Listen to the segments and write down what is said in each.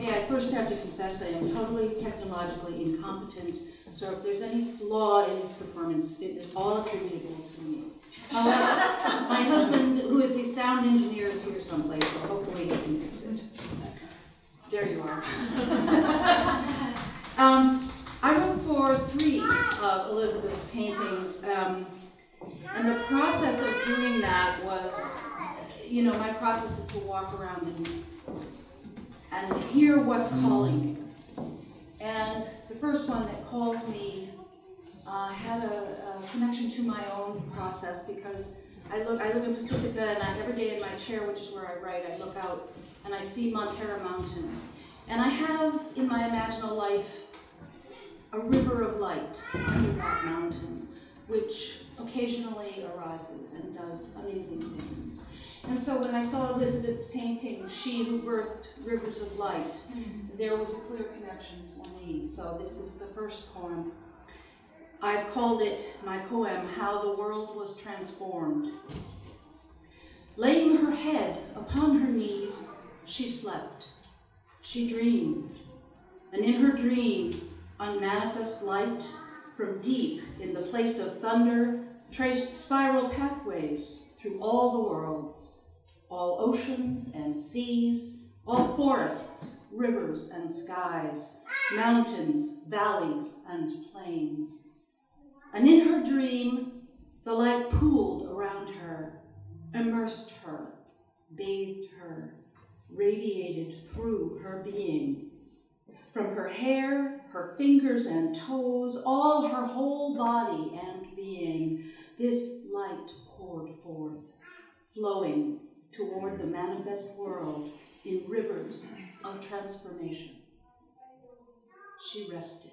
Okay, I first have to confess I am totally technologically incompetent, so if there's any flaw in this performance, it is all attributable to me. However, my husband, who is a sound engineer, is here someplace, so hopefully he can fix it. There you are. I wrote for 3 of Elizabeth's paintings, and the process of doing that was, you know, my process is to walk around and hear what's calling me. And the first one that called me had a connection to my own process, because I live in Pacifica, and every day in my chair, which is where I write, I look out and I see Montera Mountain. And I have in my imaginal life a river of light under that mountain, which occasionally arises and does amazing things. And so when I saw Elizabeth's painting, She Who Birthed Rivers of Light, there was a clear connection for me. So this is the first poem. I've called it, my poem, How the World Was Transformed. Laying her head upon her knees, she slept. She dreamed, and in her dream, unmanifest light from deep in the place of thunder traced spiral pathways through all the worlds, all oceans and seas, all forests, rivers and skies, mountains, valleys, and plains. And in her dream, the light pooled around her, immersed her, bathed her, radiated through her being. From her hair, her fingers and toes, all her whole body and being, this light poured forth, flowing toward the manifest world in rivers of transformation. She rested.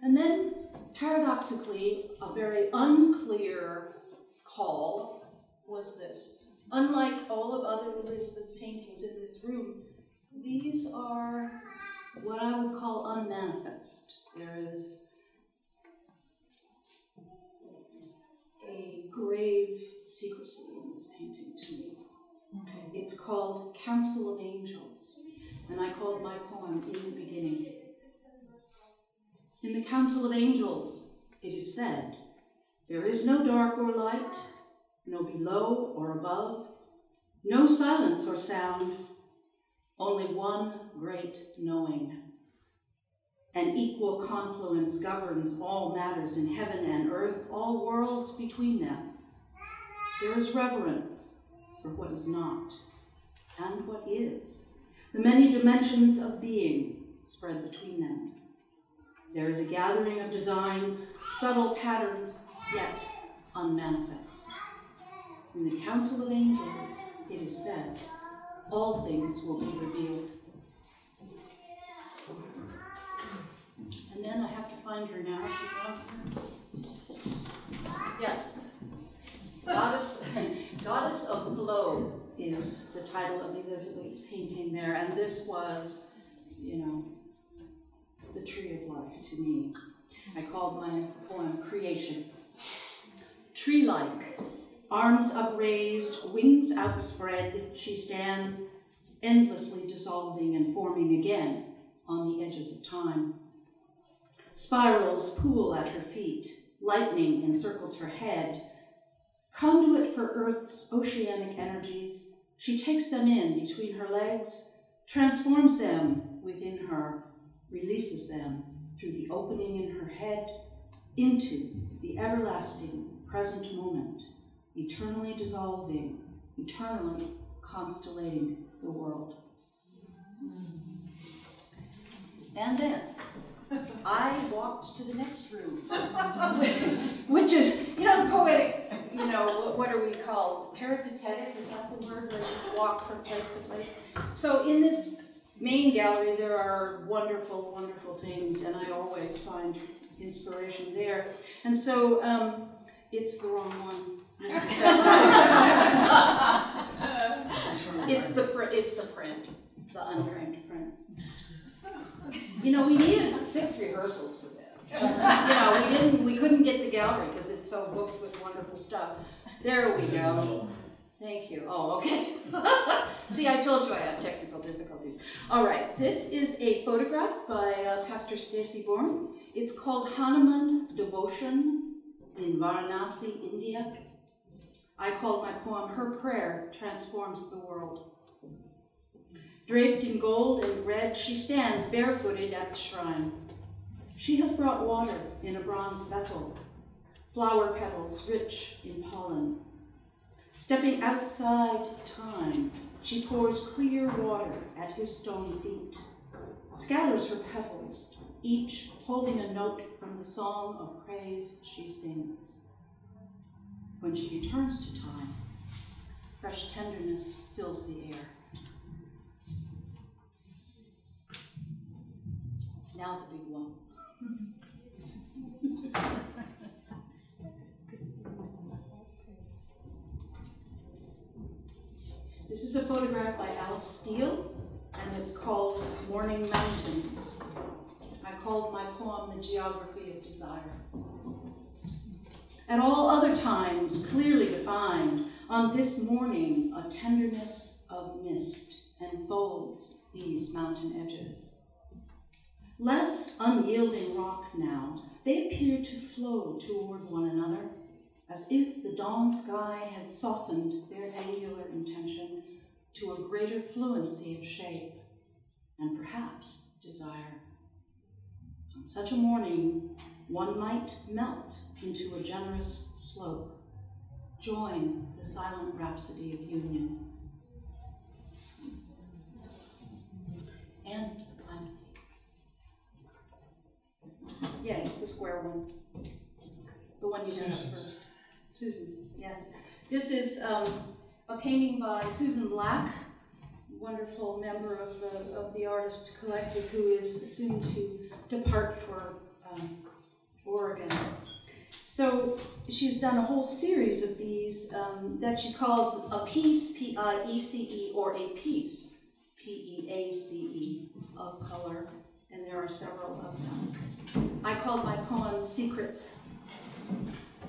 And then, paradoxically, a very unclear call was this. Unlike all of other Elizabeth's paintings in this room, these are what I would call unmanifest. There is a grave secrecy in this painting to me. It's called Council of Angels, and I called my poem In the Beginning. In the Council of Angels, it is said, there is no dark or light, no below or above, no silence or sound, only one great knowing. An equal confluence governs all matters in heaven and earth, all worlds between them. There is reverence for what is not and what is, the many dimensions of being spread between them. There is a gathering of design, subtle patterns, yet unmanifest. In the Council of Angels, it is said, all things will be revealed. And then I have to find her now. Yes. Goddess of Flow is the title of Elizabeth's painting there, and this was, you know, the tree of life to me. I called my poem Creation. Tree-like, arms upraised, wings outspread, she stands, endlessly dissolving and forming again on the edges of time. Spirals pool at her feet, lightning encircles her head. Conduit for Earth's oceanic energies, she takes them in between her legs, transforms them within her, releases them through the opening in her head into the everlasting present moment, eternally dissolving, eternally constellating the world. And then I walked to the next room, which is, you know, poetic, you know, what are we called? Peripatetic, is that the word, where you walk from place to place? So in this main gallery, there are wonderful, wonderful things, and I always find inspiration there. And so it's the wrong one. It's the print, the unframed print. You know, we needed 6 rehearsals for this. You know, we couldn't get the gallery because it's so booked with wonderful stuff. There we go. Thank you. Oh, okay. See, I told you I had technical difficulties. All right, this is a photograph by Pastor Stacy Bourne. It's called Hanuman Devotion in Varanasi, India. I called my poem Her Prayer Transforms the World. Draped in gold and red, she stands barefooted at the shrine. She has brought water in a bronze vessel, flower petals rich in pollen. Stepping outside time, she pours clear water at his stone feet, scatters her petals, each holding a note from the song of praise she sings. When she returns to time, fresh tenderness fills the air. It's now the big one. This is a photograph by Alice Steele, and it's called Morning Mountains. I called my poem The Geography of Desire. At all other times, clearly defined, on this morning, a tenderness of mist enfolds these mountain edges. Less unyielding rock now, they appear to flow toward one another, as if the dawn sky had softened their angular intention to a greater fluency of shape and perhaps desire. On such a morning, one might melt into a generous slope, join the silent rhapsody of union. And finally, yes, the square one, the one you did first. Susan's, yes. This is a painting by Susan Black, wonderful member of the artist collective, who is soon to depart for Oregon. So she's done a whole series of these that she calls a piece, P-I-E-C-E, or a piece, P-E-A-C-E, of color, and there are several of them. I called my poem Secrets.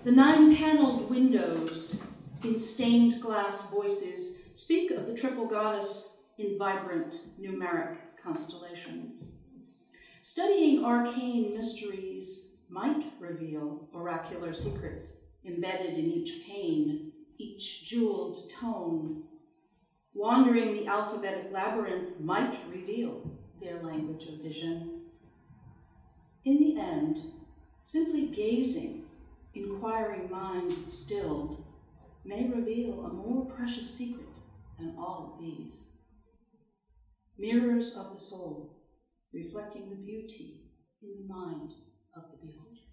The 9-paneled windows in stained glass voices speak of the triple goddess in vibrant numeric constellations. Studying arcane mysteries might reveal oracular secrets embedded in each pane, each jeweled tone. Wandering the alphabetic labyrinth might reveal their language of vision. In the end, simply gazing, inquiring mind stilled, may reveal a more precious secret than all of these. Mirrors of the soul, reflecting the beauty in the mind of the beholder.